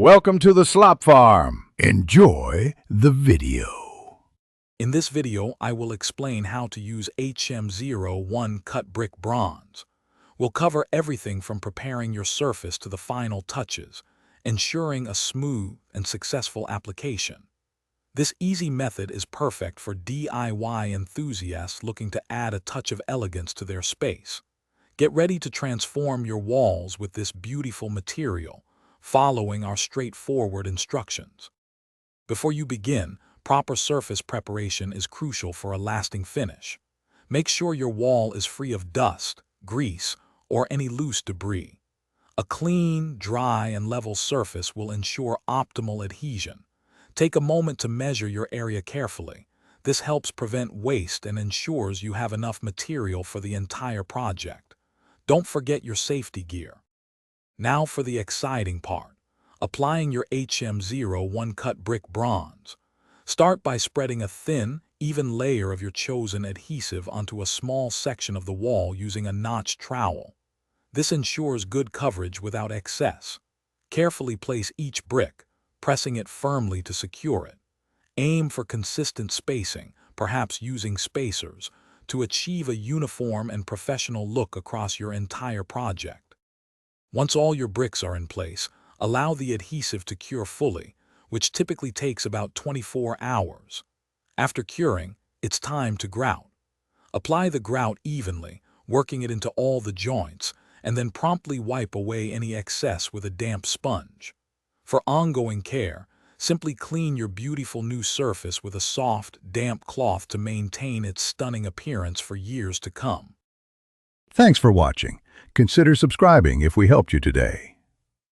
Welcome to the Slop Farm. Enjoy the video. In this video, I will explain how to use HM01 cut brick bronze. We'll cover everything from preparing your surface to the final touches, ensuring a smooth and successful application. This easy method is perfect for DIY enthusiasts looking to add a touch of elegance to their space. Get ready to transform your walls with this beautiful material, following our straightforward instructions. Before you begin, proper surface preparation is crucial for a lasting finish. Make sure your wall is free of dust, grease, or any loose debris. A clean, dry, and level surface will ensure optimal adhesion. Take a moment to measure your area carefully. This helps prevent waste and ensures you have enough material for the entire project. Don't forget your safety gear. Now for the exciting part, applying your HM01 cut brick bronze. Start by spreading a thin, even layer of your chosen adhesive onto a small section of the wall using a notched trowel. This ensures good coverage without excess. Carefully place each brick, pressing it firmly to secure it. Aim for consistent spacing, perhaps using spacers, to achieve a uniform and professional look across your entire project. Once all your bricks are in place, allow the adhesive to cure fully, which typically takes about 24 hours. After curing, it's time to grout. Apply the grout evenly, working it into all the joints, and then promptly wipe away any excess with a damp sponge. For ongoing care, simply clean your beautiful new surface with a soft, damp cloth to maintain its stunning appearance for years to come. Thanks for watching. Consider subscribing if we helped you today.